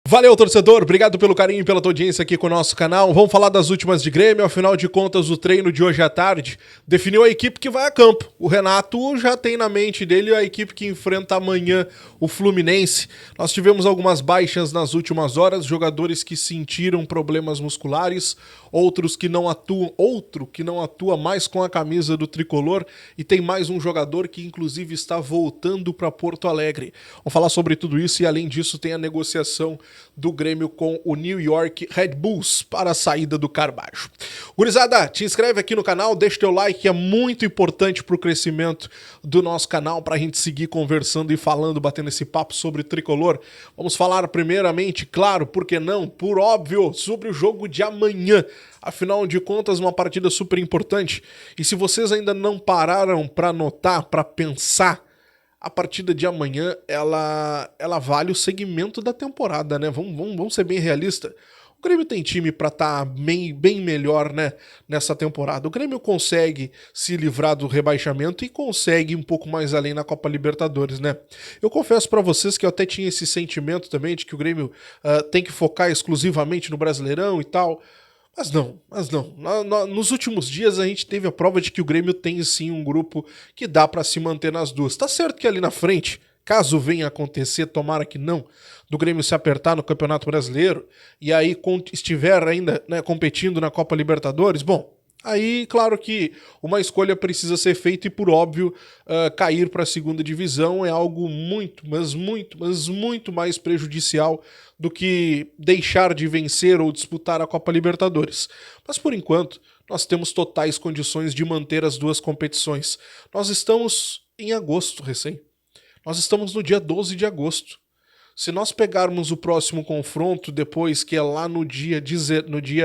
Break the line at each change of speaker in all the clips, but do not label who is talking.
Valeu, torcedor, obrigado pelo carinho e pela tua audiência aqui com o nosso canal. Vamos falar das últimas de Grêmio, afinal de contas o treino de hoje à tarde definiu a equipe que vai a campo. O Renato já tem na mente dele a equipe que enfrenta amanhã o Fluminense. Nós tivemos algumas baixas nas últimas horas, jogadores que sentiram problemas musculares, outro que não atua mais com a camisa do tricolor, e tem mais um jogador que inclusive está voltando para Porto Alegre. Vamos falar sobre tudo isso e além disso tem a negociação do Grêmio com o New York Red Bulls para a saída do Carbajo. Gurizada, te inscreve aqui no canal, deixa teu like, que é muito importante para o crescimento do nosso canal, para a gente seguir conversando e falando, batendo esse papo sobre tricolor. Vamos falar primeiramente, claro, por que não, por óbvio, sobre o jogo de amanhã. Afinal de contas, uma partida super importante. E se vocês ainda não pararam para notar, para pensar, a partida de amanhã, ela vale o segmento da temporada, né? Vamos ser bem realistas. O Grêmio tem time para estar bem melhor, né, nessa temporada. O Grêmio consegue se livrar do rebaixamento e consegue ir um pouco mais além na Copa Libertadores, né? Eu confesso para vocês que eu até tinha esse sentimento também de que o Grêmio tem que focar exclusivamente no Brasileirão e tal. Mas não. Nos últimos dias a gente teve a prova de que o Grêmio tem sim um grupo que dá pra se manter nas duas. Tá certo que ali na frente, caso venha acontecer, tomara que não, do Grêmio se apertar no Campeonato Brasileiro e aí estiver ainda, né, competindo na Copa Libertadores, bom, aí claro que uma escolha precisa ser feita e por óbvio cair para a segunda divisão é algo muito mais prejudicial do que deixar de vencer ou disputar a Copa Libertadores. Mas por enquanto, nós temos totais condições de manter as duas competições. Nós estamos em agosto recém. Nós estamos no dia 12 de agosto. Se nós pegarmos o próximo confronto depois, que é lá no dia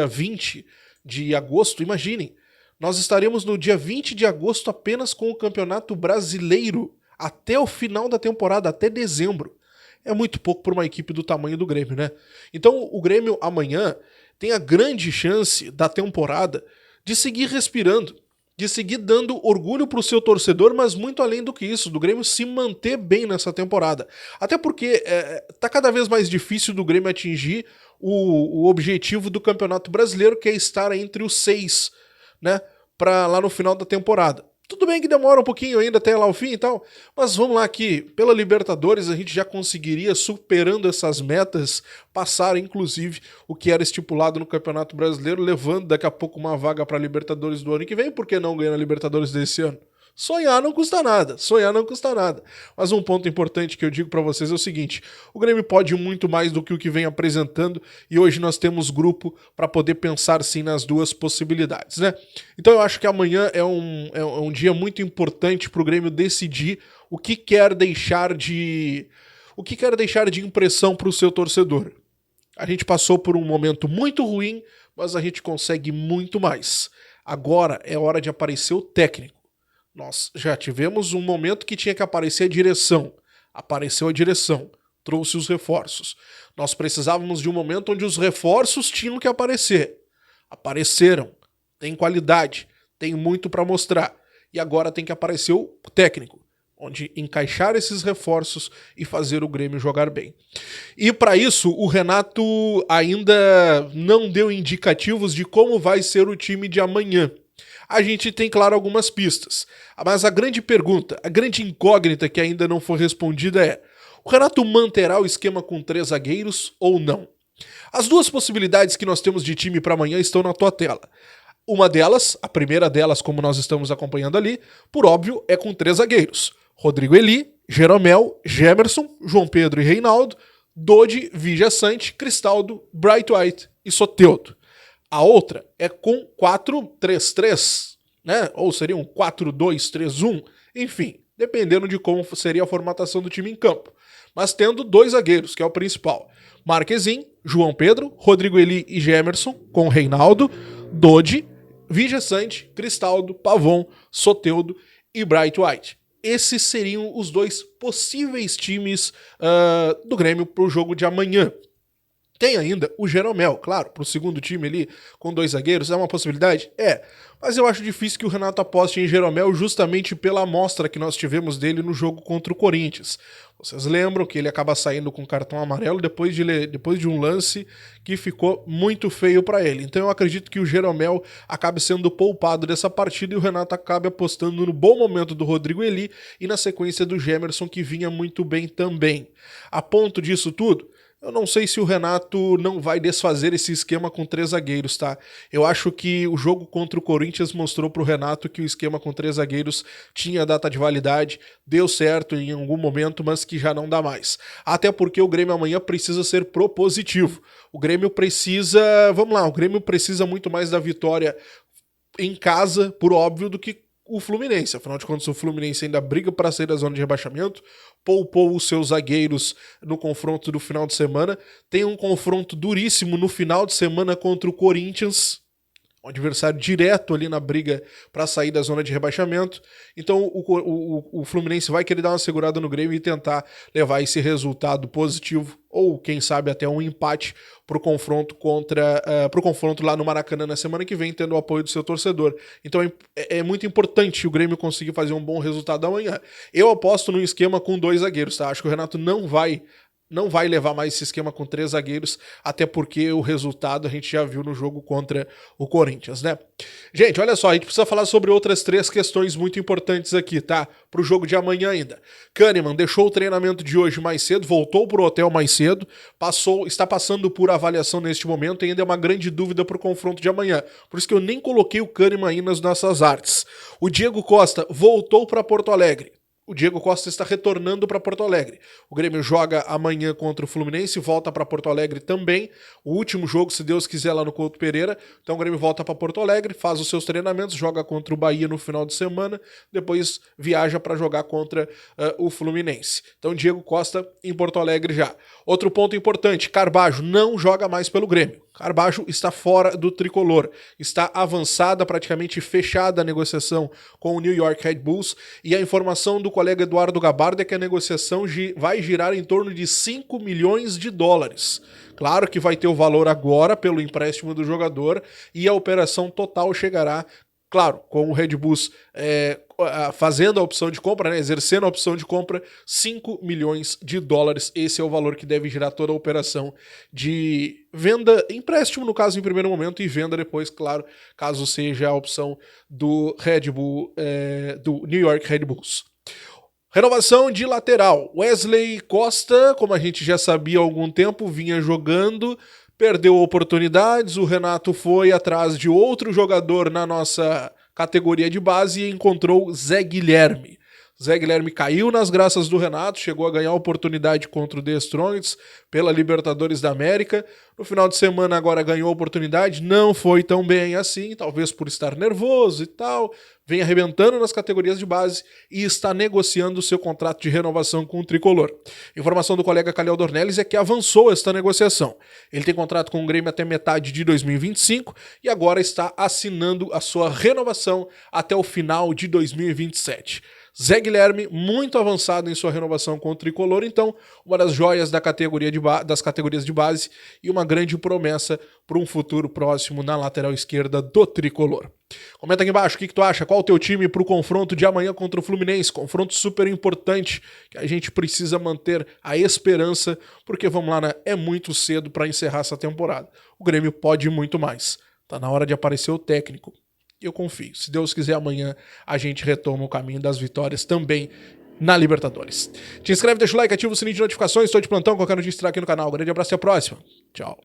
20 de agosto, imaginem, nós estaremos no dia 20 de agosto apenas com o Campeonato Brasileiro até o final da temporada, até dezembro. É muito pouco para uma equipe do tamanho do Grêmio, né? Então o Grêmio amanhã tem a grande chance da temporada de seguir respirando, de seguir dando orgulho para o seu torcedor, mas muito além do que isso, do Grêmio se manter bem nessa temporada. Até porque tá cada vez mais difícil do Grêmio atingir o objetivo do Campeonato Brasileiro, que é estar entre os 6, né, para lá no final da temporada. Tudo bem que demora um pouquinho ainda até lá o fim e tal, mas vamos lá que pela Libertadores a gente já conseguiria, superando essas metas, passar inclusive o que era estipulado no Campeonato Brasileiro, levando daqui a pouco uma vaga para a Libertadores do ano que vem, por que não ganhar a Libertadores desse ano? Sonhar não custa nada, Mas um ponto importante que eu digo pra vocês é o seguinte: o Grêmio pode muito mais do que o que vem apresentando e hoje nós temos grupo pra poder pensar sim nas duas possibilidades, né? Então eu acho que amanhã é um dia muito importante pro Grêmio decidir o que quer deixar de impressão pro seu torcedor. A gente passou por um momento muito ruim, mas a gente consegue muito mais. Agora é hora de aparecer o técnico. Nós já tivemos um momento que tinha que aparecer a direção. Apareceu a direção, trouxe os reforços. Nós precisávamos de um momento onde os reforços tinham que aparecer. Apareceram, tem qualidade, tem muito para mostrar. E agora tem que aparecer o técnico, onde encaixar esses reforços e fazer o Grêmio jogar bem. E para isso, o Renato ainda não deu indicativos de como vai ser o time de amanhã. A gente tem, claro, algumas pistas. Mas a grande pergunta, a grande incógnita que ainda não foi respondida é: o Renato manterá o esquema com 3 zagueiros ou não? As duas possibilidades que nós temos de time para amanhã estão na tua tela. Uma delas, a primeira delas, como nós estamos acompanhando ali, por óbvio, é com 3 zagueiros. Rodrigo Eli, Jeromel, Gemerson, João Pedro e Reinaldo, Dodi, Vigia Sante, Cristaldo, Bright White e Soteldo. A outra é com 4-3-3, né? Ou seria um 4-2-3-1, enfim, dependendo de como seria a formatação do time em campo. Mas tendo 2 zagueiros, que é o principal. Marquezin, João Pedro, Rodrigo Eli e Gemerson, com Reinaldo, Dodi, Vigia Sante, Cristaldo, Pavon, Soteldo e Bright White. Esses seriam os 2 possíveis times do Grêmio para o jogo de amanhã. Tem ainda o Jeromel, claro, para o segundo time ali, com 2 zagueiros, é uma possibilidade? É, mas eu acho difícil que o Renato aposte em Jeromel justamente pela amostra que nós tivemos dele no jogo contra o Corinthians. Vocês lembram que ele acaba saindo com cartão amarelo depois de um lance que ficou muito feio para ele. Então eu acredito que o Jeromel acabe sendo poupado dessa partida e o Renato acabe apostando no bom momento do Rodrigo Eli e na sequência do Gemerson, que vinha muito bem também. A ponto disso tudo, eu não sei se o Renato não vai desfazer esse esquema com 3 zagueiros, tá? Eu acho que o jogo contra o Corinthians mostrou pro Renato que o esquema com 3 zagueiros tinha data de validade, deu certo em algum momento, mas que já não dá mais. Até porque o Grêmio amanhã precisa ser propositivo. O Grêmio precisa, vamos lá, o Grêmio precisa muito mais da vitória em casa, por óbvio, do que o Fluminense. Afinal de contas, o Fluminense ainda briga para sair da zona de rebaixamento, poupou os seus zagueiros no confronto do final de semana, tem um confronto duríssimo no final de semana contra o Corinthians, um adversário direto ali na briga para sair da zona de rebaixamento. Então o Fluminense vai querer dar uma segurada no Grêmio e tentar levar esse resultado positivo, ou quem sabe até um empate pro confronto lá no Maracanã na semana que vem, tendo o apoio do seu torcedor. Então é muito importante o Grêmio conseguir fazer um bom resultado amanhã. Eu aposto num esquema com 2 zagueiros, tá? Acho que o Renato não vai levar mais esse esquema com 3 zagueiros, até porque o resultado a gente já viu no jogo contra o Corinthians, né? Gente, olha só, a gente precisa falar sobre outras 3 questões muito importantes aqui, tá? Pro jogo de amanhã ainda. Kahneman deixou o treinamento de hoje mais cedo, voltou pro hotel mais cedo, está passando por avaliação neste momento e ainda é uma grande dúvida pro confronto de amanhã. Por isso que eu nem coloquei o Kahneman aí nas nossas artes. O Diego Costa voltou para Porto Alegre. O Diego Costa está retornando para Porto Alegre. O Grêmio joga amanhã contra o Fluminense, volta para Porto Alegre também. O último jogo, se Deus quiser, lá no Couto Pereira. Então o Grêmio volta para Porto Alegre, faz os seus treinamentos, joga contra o Bahia no final de semana, depois viaja para jogar contra o Fluminense. Então Diego Costa em Porto Alegre já. Outro ponto importante, Carbajo não joga mais pelo Grêmio. Carbajo está fora do tricolor, está avançada, praticamente fechada a negociação com o New York Red Bulls, e a informação do colega Eduardo Gabardo é que a negociação vai girar em torno de 5 milhões de dólares. Claro que vai ter o valor agora pelo empréstimo do jogador e a operação total chegará, claro, com o Red Bulls fazendo a opção de compra, né, exercendo a opção de compra, 5 milhões de dólares. Esse é o valor que deve girar toda a operação de venda, empréstimo no caso em primeiro momento, e venda depois, claro, caso seja a opção do Red Bull, do New York Red Bulls. Renovação de lateral. Wesley Costa, como a gente já sabia há algum tempo, vinha jogando, perdeu oportunidades, o Renato foi atrás de outro jogador na nossa categoria de base e encontrou Zé Guilherme. Zé Guilherme caiu nas graças do Renato, chegou a ganhar oportunidade contra o The Strongest pela Libertadores da América. No final de semana agora ganhou oportunidade, não foi tão bem assim, talvez por estar nervoso e tal. Vem arrebentando nas categorias de base e está negociando o seu contrato de renovação com o Tricolor. Informação do colega Calhau Dornelles é que avançou esta negociação. Ele tem contrato com o Grêmio até metade de 2025 e agora está assinando a sua renovação até o final de 2027. Zé Guilherme, muito avançado em sua renovação com o Tricolor, então uma das joias das categorias de base e uma grande promessa para um futuro próximo na lateral esquerda do Tricolor. Comenta aqui embaixo o que tu acha, qual o teu time para o confronto de amanhã contra o Fluminense, confronto super importante que a gente precisa manter a esperança, porque vamos lá, né? É muito cedo para encerrar essa temporada. O Grêmio pode muito mais, tá na hora de aparecer o técnico. Eu confio. Se Deus quiser, amanhã a gente retoma o caminho das vitórias também na Libertadores. Te inscreve, deixa o like, ativa o sininho de notificações. Estou de plantão, qualquer notícia aqui no canal. Um grande abraço e até a próxima. Tchau.